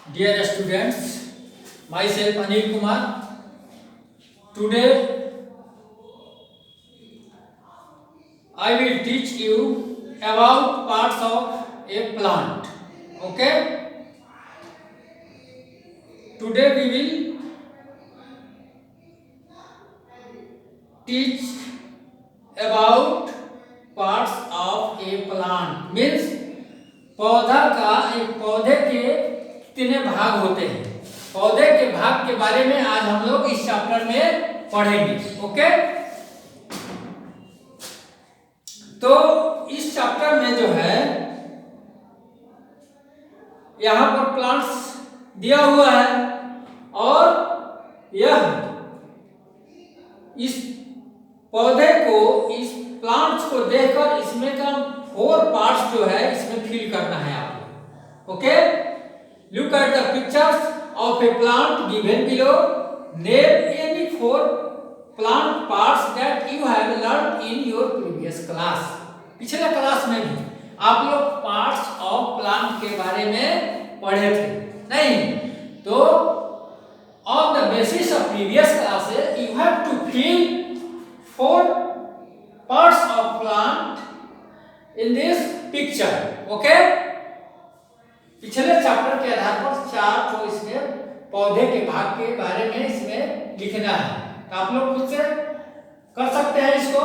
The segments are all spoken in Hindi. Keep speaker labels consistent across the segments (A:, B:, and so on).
A: Dear students, myself Anil Kumar. Today I will teach you about parts of a plant. Okay? Today we will teach about parts of a plant. Means पौधे के कितने भाग होते हैं। पौधे के भाग के बारे में आज हम लोग इस चैप्टर में पढ़ेंगे। ओके, तो इस चैप्टर में जो है यहाँ पर प्लांट्स दिया हुआ है और यह इस पौधे को, इस प्लांट्स को देखकर इसमें का 4 पार्ट्स जो है इसमें फिल करना है आपको। Okay, look at the pictures of a plant given below. Name any 4 plant parts that you have learn in your previous class. पिछले क्लास में भी आप लोग पार्ट्स ऑफ प्लांट के बारे में पढ़े थे नहीं? तो on the basis of previous classes you have to fill 4 parts of plant in this picture. Okay? पिछले चैप्टर के आधार पर 4 तो इसमें पौधे के भाग के बारे में इसमें लिखना है। तो आप लोग खुद से कर सकते हैं इसको।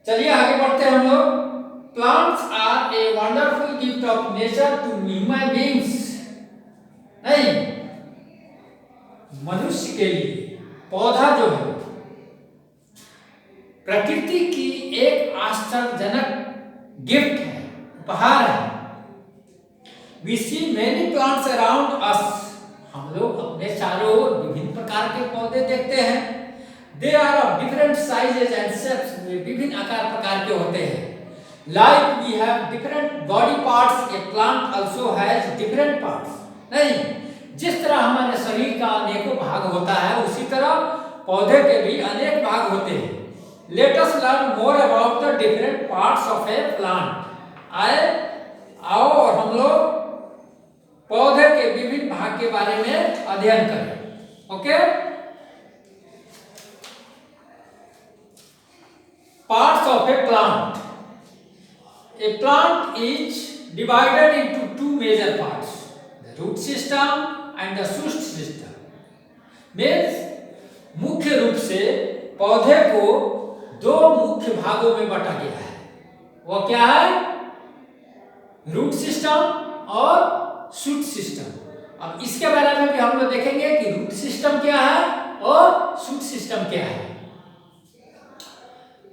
A: चलिए आगे बढ़ते हैं हम लोग। Plants are a wonderful gift of nature to human beings. नहीं, मनुष्य के लिए पौधा जो है प्रकृति की एक आश्चर्यजनक गिफ्ट है, उपहार है। We see many plants around us. हम लोग अपने चारों ओर विभिन्न प्रकार के पौधे देखते हैं। They are of different sizes and shapes. वे विभिन्न आकार प्रकार के होते हैं। Like we have different body parts, a plant also has different parts. नहीं, जिस तरह हमारे शरीर का अनेकों भाग होता है उसी तरह पौधे के भी अनेक भाग होते हैं। Let us learn more about the different parts of a plant. आओ और हम लोग पौधे के विभिन्न भाग के बारे में अध्ययन करें। Okay, parts of a plant. A plant is divided into 2 major parts, the root system and the shoot system. Means मुख्य रूप से पौधे को 2 मुख्य भागों में बांटा गया है। वो क्या है? रूट सिस्टम और शूट सिस्टम। अब इसके बारे में भी हम लोग देखेंगे कि रूट सिस्टम क्या है और शूट सिस्टम क्या है।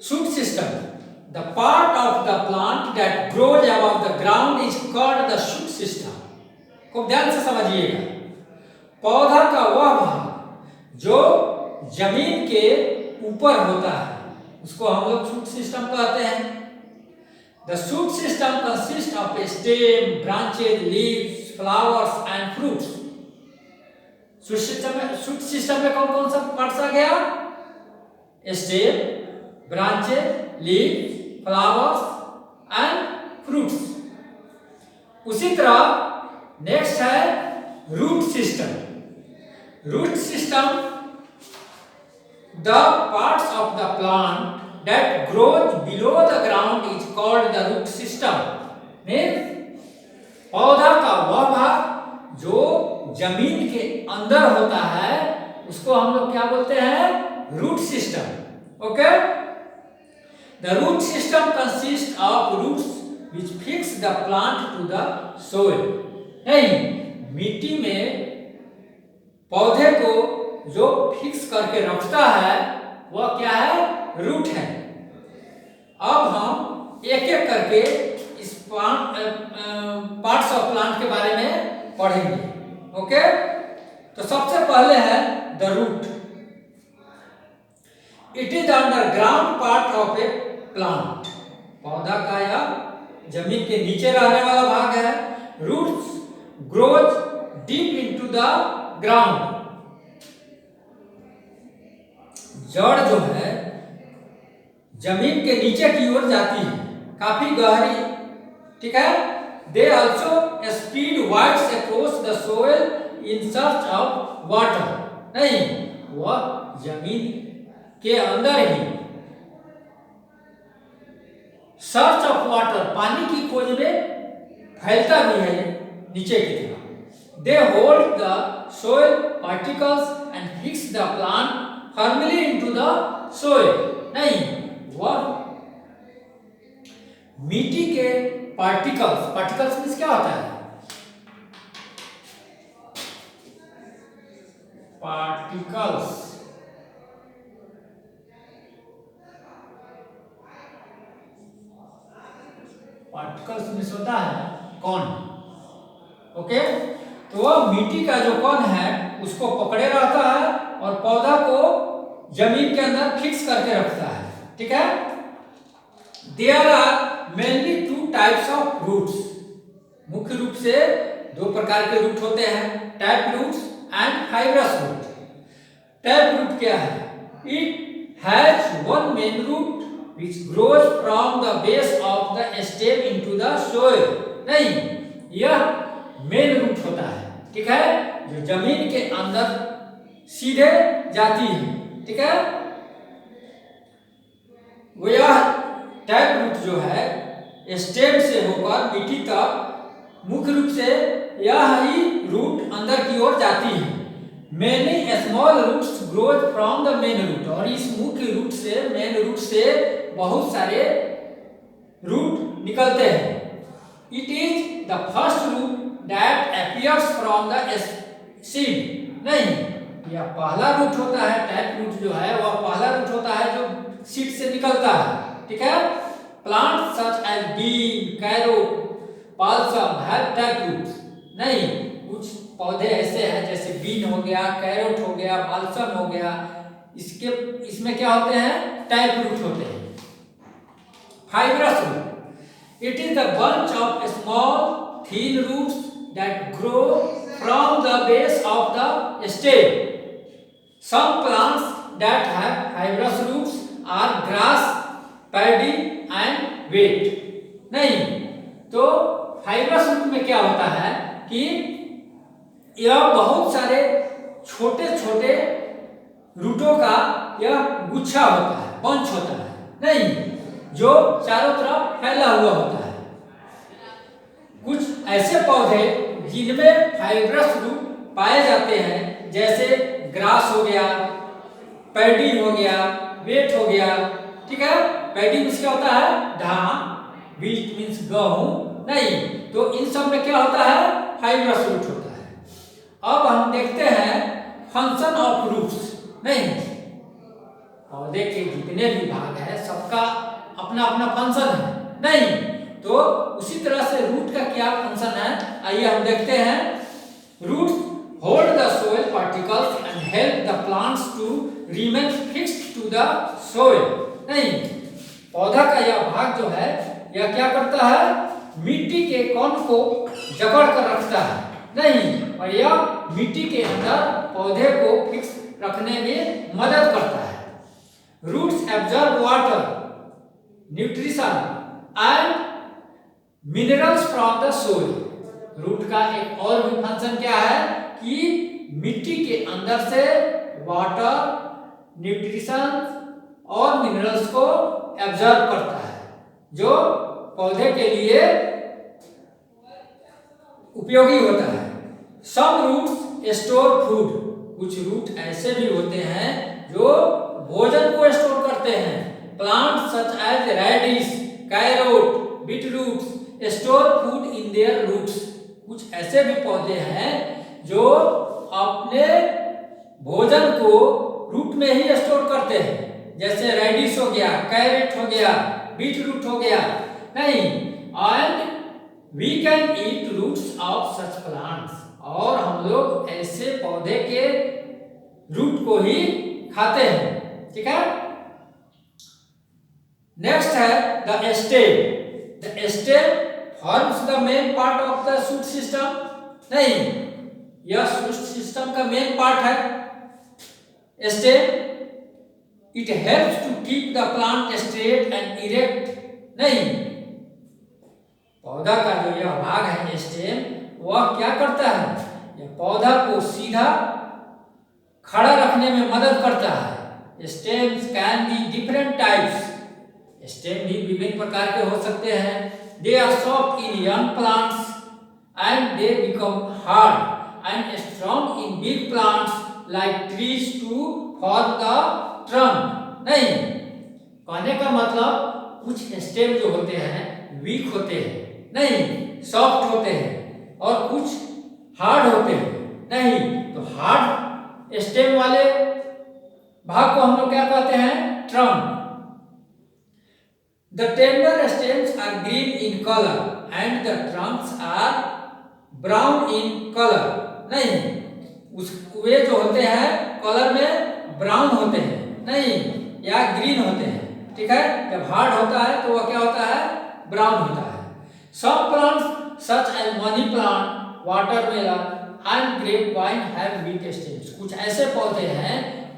A: Shoot system, the part of the plant that grows above the ground is called the shoot system. खूब ध्यान से समझिएगा। पौधा का वह भाग जो जमीन के ऊपर होता है उसको हम लोग शूट सिस्टम कहते हैं। The shoot system consists of a stem, branches, leaves, flowers and fruits. Shoot system में कौन कौन सा पार्ट्स आ गया? Stem, branches, leaves, flowers and fruits. उसी तरह नेक्स्ट है root system. Root system, the parts of the plant that grows below the ground is called the root system. Means पौधा का वह भाग जो जमीन के अंदर होता है उसको हम लोग क्या बोलते हैं? Root system. Okay, the root system consists of roots which fix the plant to the soil. नहीं, मिट्टी में पौधे को जो फिक्स करके रखता है वह क्या है? रूट है। अब हम एक एक करके इस पार्ट्स ऑफ प्लांट के बारे में पढ़ेंगे। ओके, तो सबसे पहले है the root. It is underground part of a plant. पौधा का यह जमीन के नीचे रहने वाला भाग है। Roots grows deep into the ground. जड़ जो है जमीन के नीचे की ओर जाती है, काफी गहरी। ठीक है, they also spread wides the soil in search of water, नहीं, वह जमीन के अंदर ही सर्च ऑफ वाटर, पानी की खोज में फैलता भी है नीचे की तरफ। They hold the soil particles and fix the plant firmly into the soil, नहीं, वह मिट्टी के पार्टिकल्स, पार्टिकल्स मींस क्या होता है? पार्टिकल्स, पार्टिकल्स मींस होता है कण, ओके। तो वह मिट्टी का जो कण है उसको पकड़े रहता है और पौधा को जमीन के अंदर फिक्स करके रखता है, ठीक है। There are mainly two types of roots, मुख्य रूप से दो प्रकार के रूट होते हैं, tap roots and fibrous root. Tap root क्या है? It has one main root which grows from the base of the stem into the soil, नहीं, यह मेन रूट होता है, ठीक है, जो जमीन के अंदर सीधे जाती है, ठीक है। वो यह टैप रूट जो है स्टेम से होकर मिट्टी तक मुख्य रूप से यह ही रूट अंदर की ओर जाती है। Many small roots grow from the main root, और इस मुख्य रूट से, मेन रूट से बहुत सारे रूट निकलते हैं। It is the first root that appears from the seed, नहीं, यह पहला रूट होता है, टैप रूट जो है वह पहला रूट होता है जो सीड से निकलता है, ठीक है। Plants such as bean, carrot, balsam have tap roots, नहीं, कुछ पौधे ऐसे हैं जैसे बीन हो गया, कैरोट हो गया, बाल्सम हो गया, इसमें क्या होते हैं? टैप रूट होते हैं। Fibrous root, it is the bunch of small thin roots that grow from the base of the stem. Some plants that have fibrous roots are grass, paddy and wheat, नहीं, तो फाइब्रस रूट में क्या होता है कि यह बहुत सारे छोटे छोटे रूटों का यह गुच्छा होता है, बंच होता है, नहीं, जो चारों तरफ फैला हुआ होता है। कुछ ऐसे पौधे जिनमें फाइब्रस रूट पाए जाते हैं जैसे ग्रास हो गया, पैडी हो गया, वेट हो गया, ठीक है। पैडी मीन्स क्या होता है? धान, व्हीट मीन्स गेहूं, नहीं, तो इन सब में क्या होता है? फाइब्रस रूट होता है। अब हम देखते हैं फंक्शन ऑफ रूट्स, नहीं, पौधे के जितने भी भाग है सबका अपना अपना फंक्शन है, नहीं, तो उसी तरह से रूट का क्या फंक्शन है आइए हम देखते हैं। Roots hold the soil particles and help the plants to remain fixed to the soil, नहीं, पौधा का यह भाग जो है यह क्या करता है? मिट्टी के कण को जकड़ कर रखता है, नहीं, और यह मिट्टी के अंदर पौधे को फिक्स रखने में मदद करता है। Roots absorb water, nutrition and minerals from the soil. Root का एक और भी फंक्शन क्या है कि मिट्टी के अंदर से वाटर, न्यूट्रिशन और मिनरल्स को एब्जॉर्ब करता है, जो पौधे के लिए उपयोगी होता है। सम रूट्स स्टोर फूड, कुछ रूट ऐसे भी होते हैं जो भोजन को स्टोर करते हैं। Plant such as radish, carrot, beetroot store food in their roots. कुछ ऐसे भी पौधे हैं जो अपने भोजन को रूट में ही स्टोर करते हैं, जैसे रेडिश हो गया, कैरेट हो गया, बीटरूट हो गया, नहीं, and we can eat roots of such plants, और हम लोग ऐसे पौधे के रूट को ही खाते हैं, ठीक है। नेक्स्ट है the stem. The stem forms the main part of the shoot system, नहीं, यह शूट सिस्टम का मेन पार्ट है stem. It helps to keep the plant straight and erect, नहीं, पौधा का जो यह भाग है स्टेम, वह क्या करता है? यह पौधा को सीधा खड़ा रखने में मदद करता है। Stems can be different types, stem भी विभिन्न प्रकार के हो सकते हैं। They are soft in young plants and they become hard and strong in big plants like trees to form the trunk. नहीं, कहने का मतलब कुछ स्टेम जो होते हैं वीक होते हैं, नहीं सॉफ्ट होते हैं, और कुछ हार्ड होते हैं। नहीं, तो हार्ड स्टेम वाले भाग को हम लोग क्या कहते हैं? Trunk. The tender stems are green in colour and the trunks are brown in colour. नहीं, वे जो होते हैं कलर में ब्राउन होते हैं, नहीं, या ग्रीन होते हैं। ठीक है, जब हार्ड होता है तो वह क्या होता है? ब्राउन होता है। Some plants such as money plant, watermelon and grape vine have weak stems. कुछ ऐसे पौधे हैं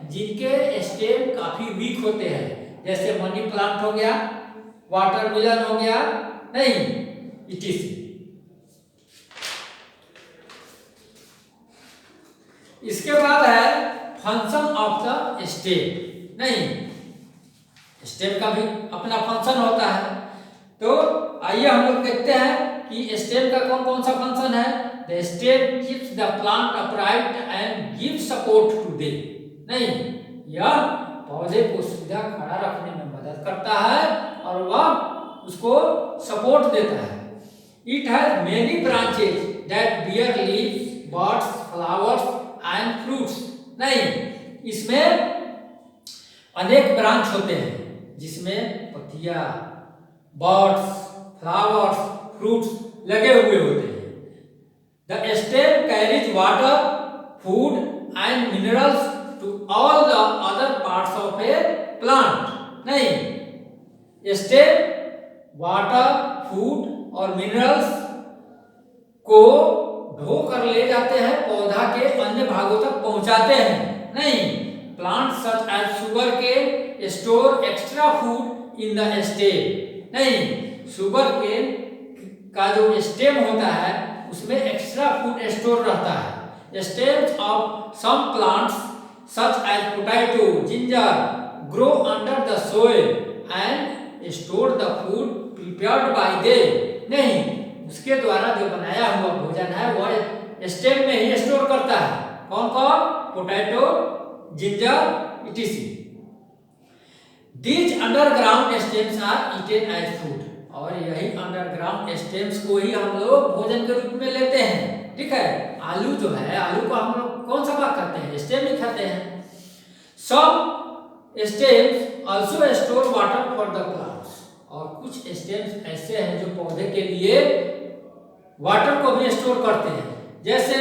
A: जिनके स्टेम काफी वीक होते हैं, जैसे मनी प्लांट हो गया, वाटरमेलन हो गया, नहीं, इटीसी। इसके बाद है फंक्शन ऑफ द स्टेम। नहीं, स्टेम का भी अपना फंक्शन होता है। तो आइए हम लोग देखते हैं कि स्टेम का कौन कौन सा फंक्शन है। The stem keeps the plant upright and gives support to they. नहीं, यह पौधे को सीधा खड़ा रखने में मदद करता है और वह उसको सपोर्ट देता है। It has many branches that bear leaves, buds, flowers and fruits. नहीं, इसमें अनेक ब्रांच होते हैं जिसमें पत्तियां, बर्ड्स, फ्लावर्स, फ्रूट्स लगे हुए होते हैं। The stem carries water, food and minerals to all the other parts of a plant. नहीं, स्टेम वाटर, फूड और मिनरल्स को ढो कर ले जाते हैं, पौधा के अन्य भागों तक पहुंचाते हैं। नहीं, प्लांट सच एज शुगर के store extra food in the stem. नहीं, शुगर केन का जो स्टेम होता है उसमें एक्स्ट्रा फूड स्टोर रहता है। Stems of some plants such as potato, ginger grow under the soil and store the food prepared by they. नहीं, उसके द्वारा जो बनाया हुआ भोजन है वह स्टेम में ही स्टोर करता है। कौन कौन? Potato, ginger, etc.. These underground stems are eaten as food। और यही अंडरग्राउंड स्टेम्स को ही हम लोग भोजन के रूप में लेते हैं। ठीक है, आलू जो है, आलू को हम लोग कौन सा भाग खाते हैं? स्टेम ही खाते हैं। Some stems also store water for the plants। और कुछ स्टेम्स ऐसे हैं जो पौधे के लिए वाटर को भी स्टोर करते हैं। जैसे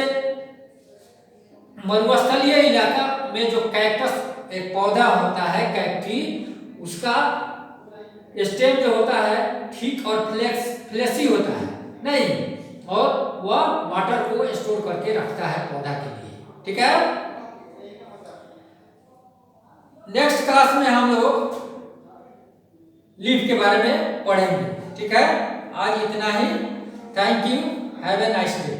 A: मरुस्थलीय इलाका में जो कैक्टस एक पौधा होता है, कैक्टी, उसका स्टेम जो होता है थिक और फ्लेसी होता है। नहीं, और वह वाटर को स्टोर करके रखता है पौधा के लिए। ठीक है, नेक्स्ट क्लास में हम लोग लीफ के बारे में पढ़ेंगे। ठीक है, आज इतना ही। Thank you, have a nice day.